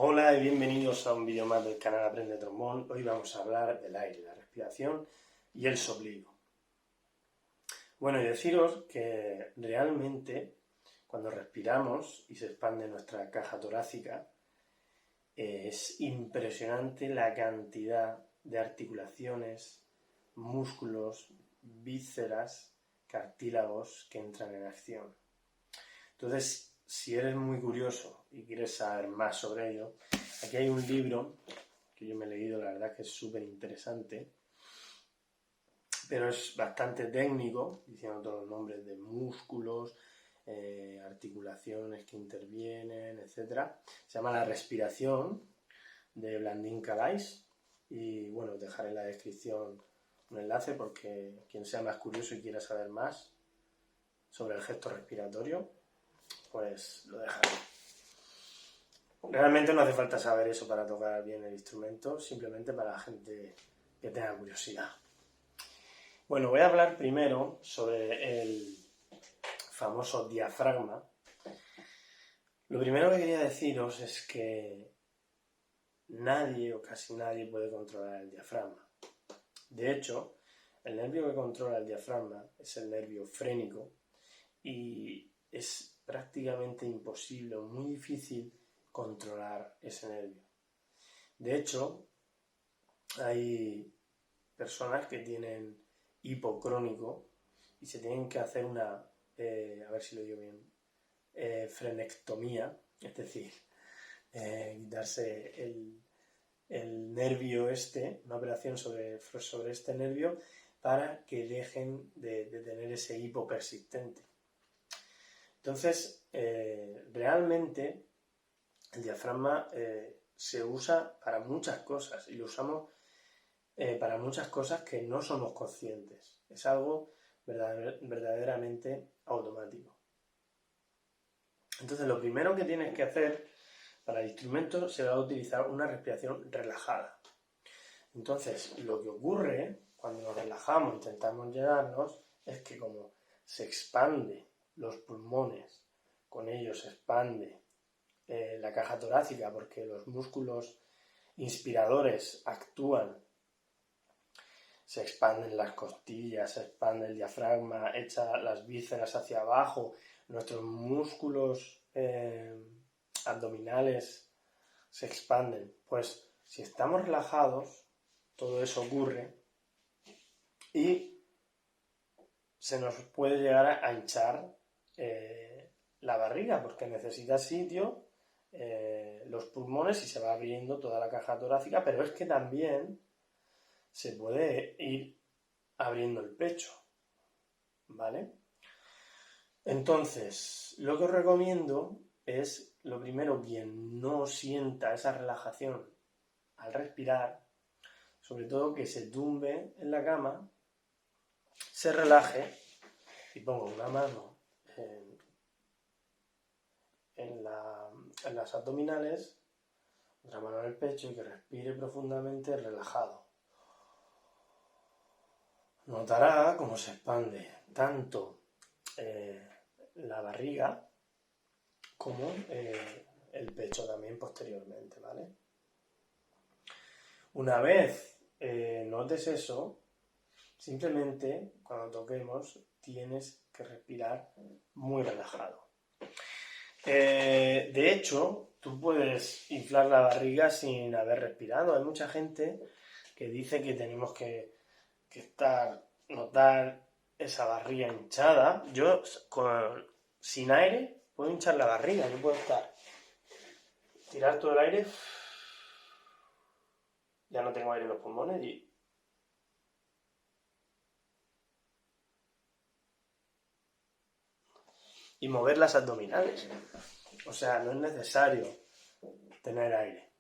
Hola y bienvenidos a un vídeo más del canal Aprende Trombón. Hoy vamos a hablar del aire, la respiración y el soplido. Bueno, y deciros que realmente cuando respiramos y se expande nuestra caja torácica, es impresionante la cantidad de articulaciones, músculos, vísceras, cartílagos que entran en acción. Entonces, si eres muy curioso y quieres saber más sobre ello, aquí hay un libro que yo me he leído, la verdad que es súper interesante, pero es bastante técnico, diciendo todos los nombres de músculos, articulaciones que intervienen, etc. Se llama La respiración, de Blandín Calais, y bueno, os dejaré en la descripción un enlace porque quien sea más curioso y quiera saber más sobre el gesto respiratorio, pues lo dejaré. Realmente no hace falta saber eso para tocar bien el instrumento, simplemente para la gente que tenga curiosidad. Bueno, voy a hablar primero sobre el famoso diafragma. Lo primero que quería deciros es que nadie o casi nadie puede controlar el diafragma. De hecho, el nervio que controla el diafragma es el nervio frénico y es prácticamente imposible o muy difícil controlar ese nervio. De hecho, hay personas que tienen hipocrónico y se tienen que hacer una, a ver si lo digo bien, frenectomía, es decir, quitarse el nervio una operación sobre este nervio para que dejen de tener ese hipo persistente. Entonces, realmente el diafragma se usa para muchas cosas y lo usamos para muchas cosas que no somos conscientes. Es algo verdaderamente automático. Entonces, lo primero que tienes que hacer para el instrumento se va a utilizar una respiración relajada. Entonces, lo que ocurre cuando nos relajamos, intentamos llenarnos, es que como se expande los pulmones, con ellos se expande la caja torácica porque los músculos inspiradores actúan, se expanden las costillas, se expande el diafragma, echa las vísceras hacia abajo, nuestros músculos abdominales se expanden. Pues si estamos relajados, todo eso ocurre y se nos puede llegar a hinchar la barriga porque necesita sitio los pulmones y se va abriendo toda la caja torácica, pero es que también se puede ir abriendo el pecho, ¿vale? Entonces, lo que os recomiendo es, lo primero, quien no sienta esa relajación al respirar, sobre todo que se tumbe en la cama, se relaje y ponga una mano en las abdominales, otra mano en el pecho y que respire profundamente relajado. Notará cómo se expande tanto la barriga como el pecho también posteriormente, ¿vale? Una vez notes eso, simplemente cuando toquemos tienes que respirar muy relajado. De hecho, tú puedes inflar la barriga sin haber respirado. Hay mucha gente que dice que tenemos que notar esa barriga hinchada. Yo sin aire puedo hinchar la barriga, yo puedo tirar todo el aire, ya no tengo aire en los pulmones y mover las abdominales. O sea, no es necesario tener aire,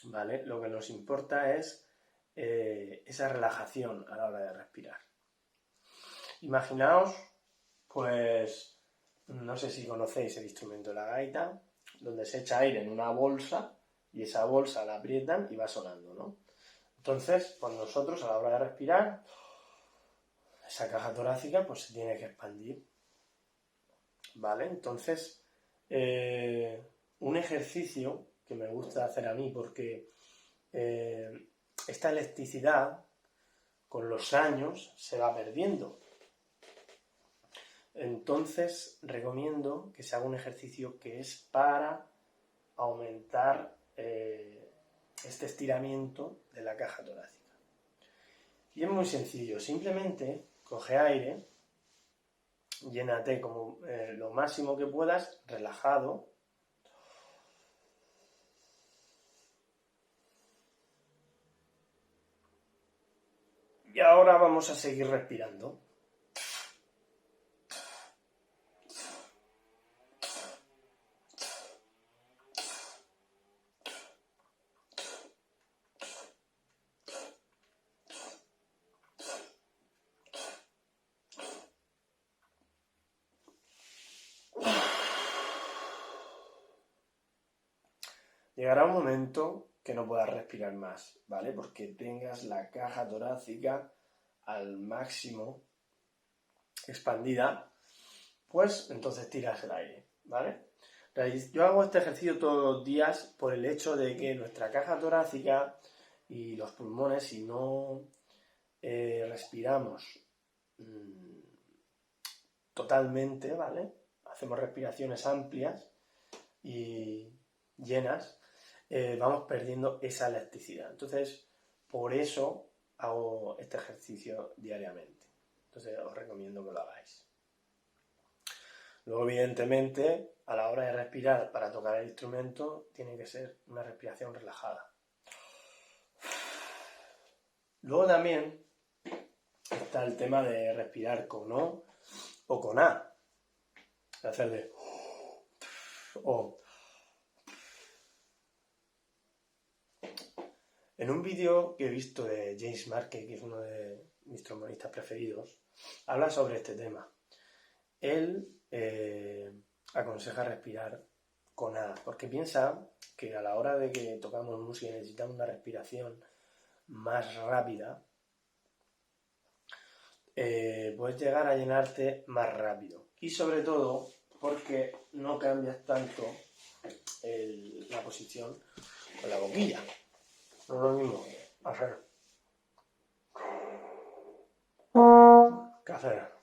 ¿vale? Lo que nos importa es esa relajación a la hora de respirar. Imaginaos, pues, no sé si conocéis el instrumento de la gaita, donde se echa aire en una bolsa y esa bolsa la aprietan y va sonando, ¿no? Entonces, pues nosotros a la hora de respirar, esa caja torácica pues se tiene que expandir, ¿vale? Entonces, un ejercicio que me gusta hacer a mí, porque esta elasticidad con los años se va perdiendo. Entonces recomiendo que se haga un ejercicio que es para aumentar este estiramiento de la caja torácica. Y es muy sencillo, simplemente coge aire, llénate como lo máximo que puedas, relajado. Y ahora vamos a seguir respirando. Llegará un momento que no puedas respirar más, ¿vale? Porque tengas la caja torácica al máximo expandida, pues entonces tiras el aire, ¿vale? Yo hago este ejercicio todos los días por el hecho de que nuestra caja torácica y los pulmones, si no respiramos totalmente, ¿vale? Hacemos respiraciones amplias y llenas, vamos perdiendo esa elasticidad. Entonces, por eso hago este ejercicio diariamente. Entonces, os recomiendo que lo hagáis. Luego, evidentemente, a la hora de respirar para tocar el instrumento, tiene que ser una respiración relajada. Luego también está el tema de respirar con O o con A. Hacer de O. En un vídeo que he visto de James Markey, que es uno de mis trombonistas preferidos, habla sobre este tema. Él aconseja respirar con A, porque piensa que a la hora de que tocamos música y necesitamos una respiración más rápida, puedes llegar a llenarte más rápido. Y sobre todo porque no cambias tanto la posición con la boquilla. No es lo mismo hacer que hacer.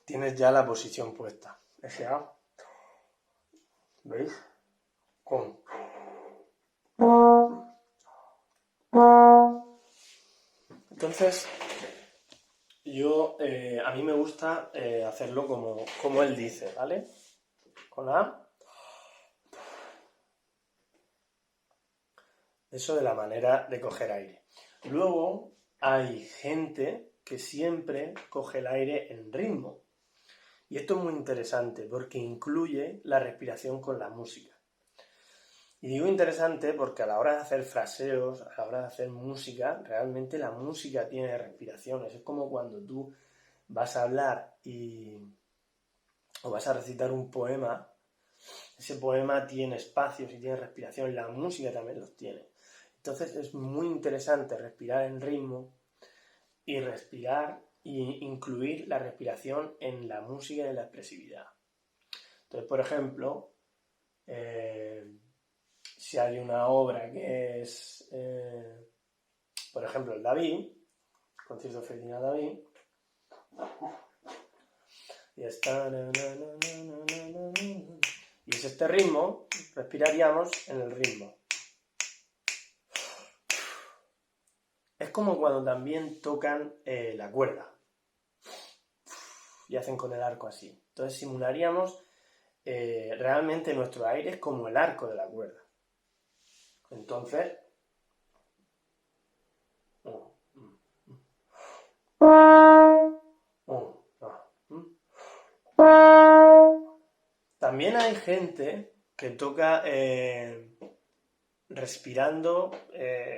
Tienes ya la posición puesta. Ese A, ¿veis? Con. Entonces, a mí me gusta hacerlo como él dice, ¿vale? Con A. Eso de la manera de coger aire. Luego hay gente que siempre coge el aire en ritmo. Y esto es muy interesante porque incluye la respiración con la música. Y digo interesante porque a la hora de hacer fraseos, a la hora de hacer música, realmente la música tiene respiraciones. Es como cuando tú vas a hablar o vas a recitar un poema, ese poema tiene espacios y tiene respiración, la música también los tiene. Entonces es muy interesante respirar en ritmo y respirar e incluir la respiración en la música y en la expresividad. Entonces, por ejemplo, si hay una obra que es, por ejemplo, el David, concierto Ferdinand David, y está, y es este ritmo, respiraríamos en el ritmo. Es como cuando también tocan la cuerda y hacen con el arco así. Entonces simularíamos realmente nuestro aire es como el arco de la cuerda. Entonces, también hay gente que toca respirando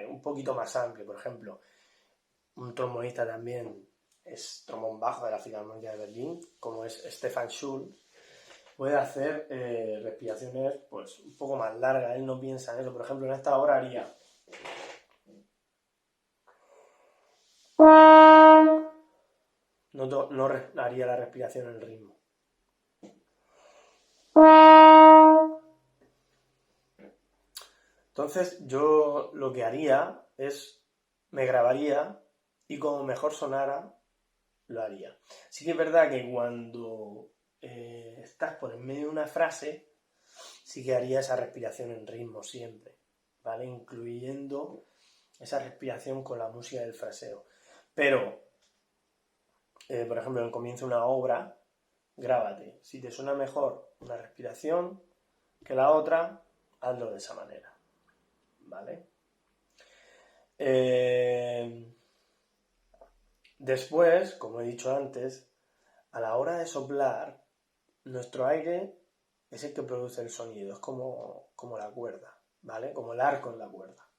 un poquito más amplio. Por ejemplo, un trombonista también es trombón bajo de la Filarmónica de Berlín, como es Stefan Schulz, puede hacer respiraciones pues un poco más largas. Él no piensa en eso. Por ejemplo, en esta obra haría no haría la respiración en ritmo. Entonces yo lo que haría es, me grabaría y como mejor sonara, lo haría. Sí que es verdad que cuando estás por en medio de una frase, sí que haría esa respiración en ritmo siempre, ¿vale? Incluyendo esa respiración con la música del fraseo. Pero, por ejemplo, en comienzo de una obra, grábate. Si te suena mejor una respiración que la otra, hazlo de esa manera, ¿vale? Después, como he dicho antes, a la hora de soplar, nuestro aire es el que produce el sonido, es como la cuerda, ¿vale? Como el arco en la cuerda.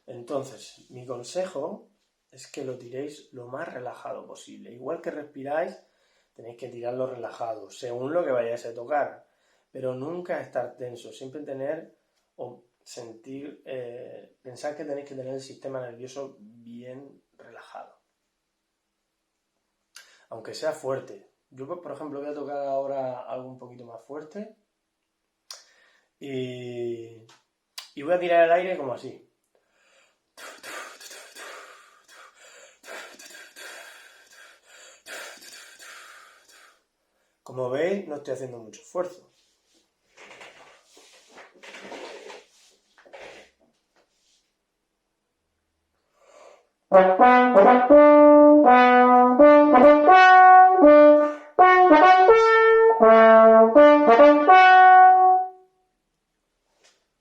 Entonces, mi consejo es que lo tiréis lo más relajado posible. Igual que respiráis, tenéis que tirarlo relajado, según lo que vayáis a tocar. Pero nunca estar tenso, siempre tener o sentir, pensar que tenéis que tener el sistema nervioso bien relajado. Aunque sea fuerte. Yo, por ejemplo, voy a tocar ahora algo un poquito más fuerte. Y voy a tirar el aire como así. Como veis, no estoy haciendo mucho esfuerzo.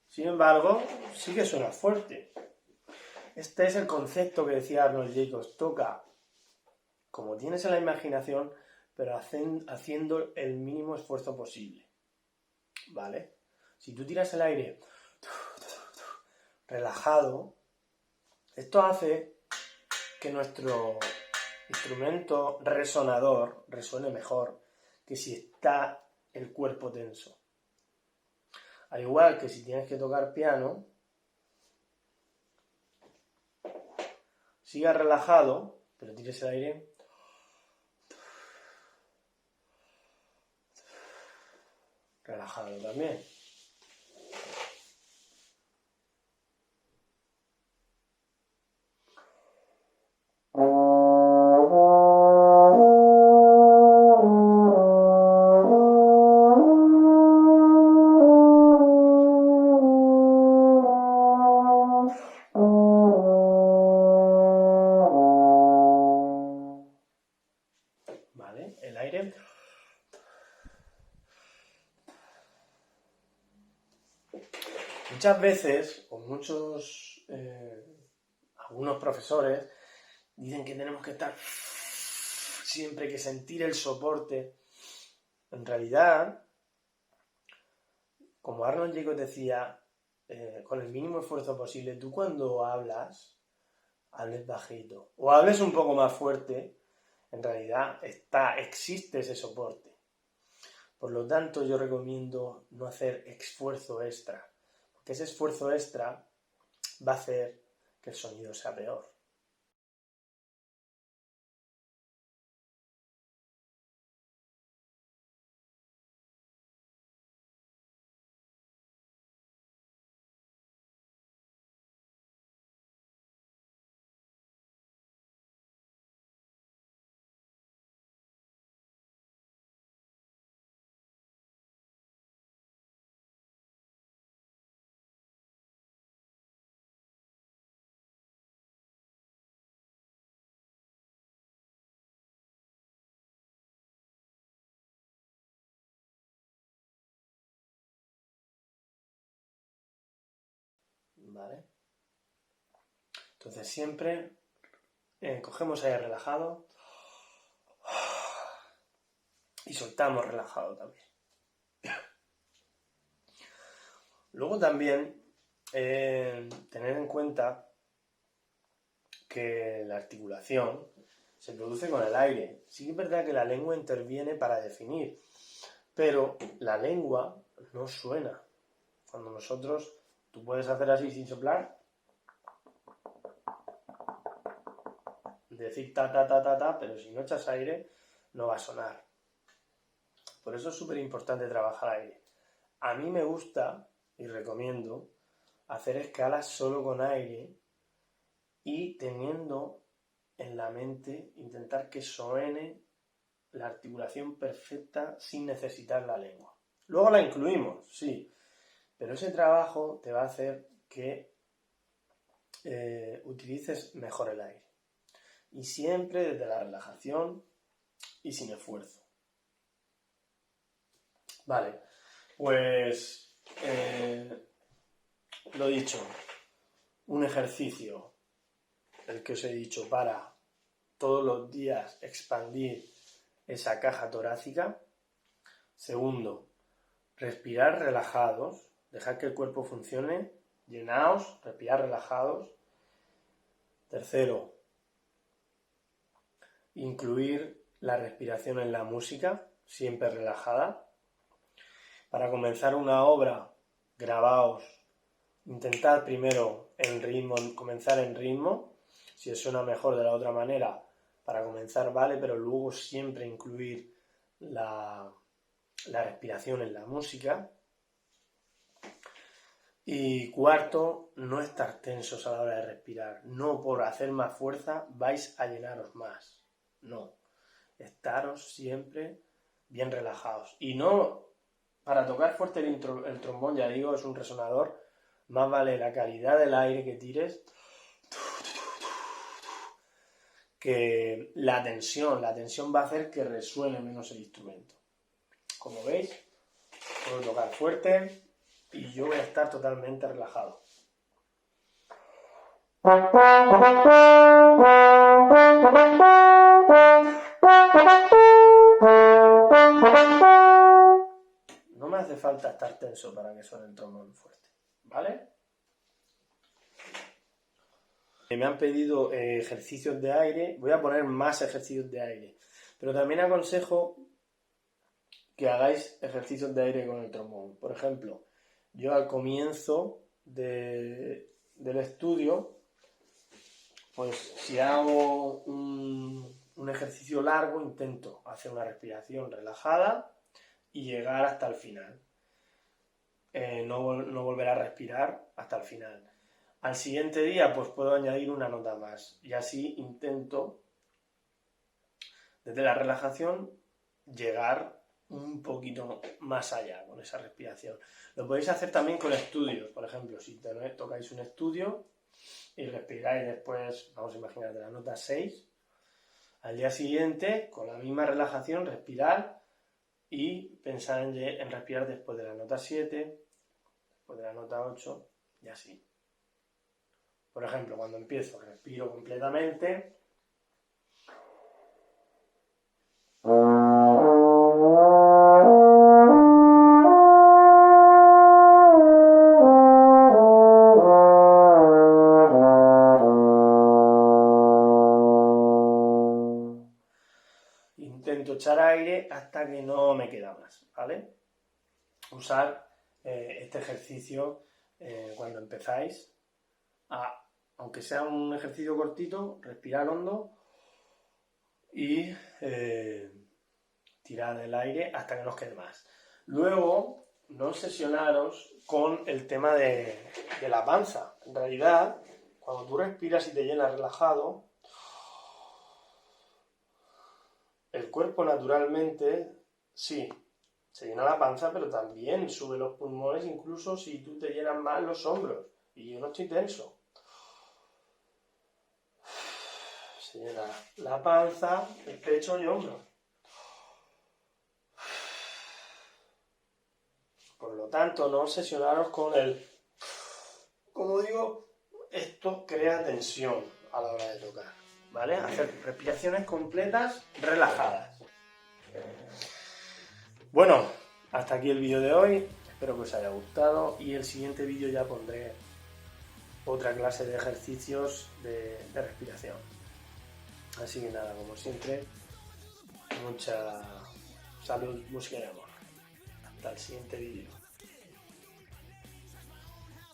Sin embargo, sí que suena fuerte. Este es el concepto que decía Arnold Jacobs. Toca como tienes en la imaginación, pero haciendo el mínimo esfuerzo posible. ¿Vale? Si tú tiras el aire relajado, esto hace que nuestro instrumento resonador resuene mejor que si está el cuerpo tenso. Al igual que si tienes que tocar piano, sigas relajado, pero tires el aire relajado también. ¿Vale? El aire. Muchas veces, o algunos profesores dicen que tenemos que estar siempre que sentir el soporte. En realidad, como Arnold Jacobs decía, con el mínimo esfuerzo posible, tú cuando hables bajito o hables un poco más fuerte, en realidad existe ese soporte. Por lo tanto, yo recomiendo no hacer esfuerzo extra, porque ese esfuerzo extra va a hacer que el sonido sea peor. ¿Vale? Entonces siempre cogemos aire relajado y soltamos relajado también. Luego también tener en cuenta que la articulación se produce con el aire. Sí que es verdad que la lengua interviene para definir, pero la lengua no suena. Cuando tú puedes hacer así sin soplar, decir ta, ta, ta, ta, ta, pero si no echas aire, no va a sonar. Por eso es súper importante trabajar aire. A mí me gusta y recomiendo hacer escalas solo con aire y teniendo en la mente intentar que suene la articulación perfecta sin necesitar la lengua. Luego la incluimos, sí, pero ese trabajo te va a hacer que utilices mejor el aire. Y siempre desde la relajación y sin esfuerzo. Vale, pues lo dicho, un ejercicio, el que os he dicho, para todos los días expandir esa caja torácica. Segundo, respirar relajados, dejar que el cuerpo funcione, llenaos, respirar relajados. Tercero, incluir la respiración en la música, siempre relajada. Para comenzar una obra, grabaos, intentad primero en ritmo, comenzar en ritmo. Si os suena mejor de la otra manera, para comenzar vale, pero luego siempre incluir la respiración en la música. Y cuarto, no estar tensos a la hora de respirar. No por hacer más fuerza vais a llenaros más. No. Estaros siempre bien relajados. Y no, para tocar fuerte el trombón, ya digo, es un resonador, más vale la calidad del aire que tires que la tensión. La tensión va a hacer que resuene menos el instrumento. Como veis, puedo tocar fuerte y yo voy a estar totalmente relajado. No me hace falta estar tenso para que suene el trombón fuerte, ¿vale? Me han pedido ejercicios de aire, voy a poner más ejercicios de aire, pero también aconsejo que hagáis ejercicios de aire con el trombón. Por ejemplo, yo al comienzo del estudio, pues si hago un ejercicio largo, intento hacer una respiración relajada y llegar hasta el final. No volver a respirar hasta el final. Al siguiente día, pues puedo añadir una nota más. Y así intento, desde la relajación, llegar un poquito más allá con esa respiración. Lo podéis hacer también con estudios. Por ejemplo, si tocáis un estudio y respiráis después, vamos a imaginar, de la nota 6, al día siguiente, con la misma relajación, respirar y pensar en respirar después de la nota 7, después de la nota 8 y así. Por ejemplo, cuando empiezo, respiro completamente. Intento echar aire hasta que no me queda más, ¿vale? Usar este ejercicio cuando empezáis, aunque sea un ejercicio cortito, respirar hondo y tirar el aire hasta que no os quede más. Luego, no obsesionaros con el tema de la panza. En realidad, cuando tú respiras y te llenas relajado, el cuerpo naturalmente, sí, se llena la panza, pero también sube los pulmones, incluso si tú te llenas más los hombros. Y yo no estoy tenso. Se llena la panza, el pecho y hombros. Por lo tanto, no obsesionaros con el... Como digo, esto crea tensión a la hora de tocar, ¿vale? Hacer respiraciones completas, relajadas. Bueno, hasta aquí el vídeo de hoy. Espero que os haya gustado y el siguiente vídeo ya pondré otra clase de ejercicios de respiración. Así que nada, como siempre, mucha salud, música y amor. Hasta el siguiente vídeo.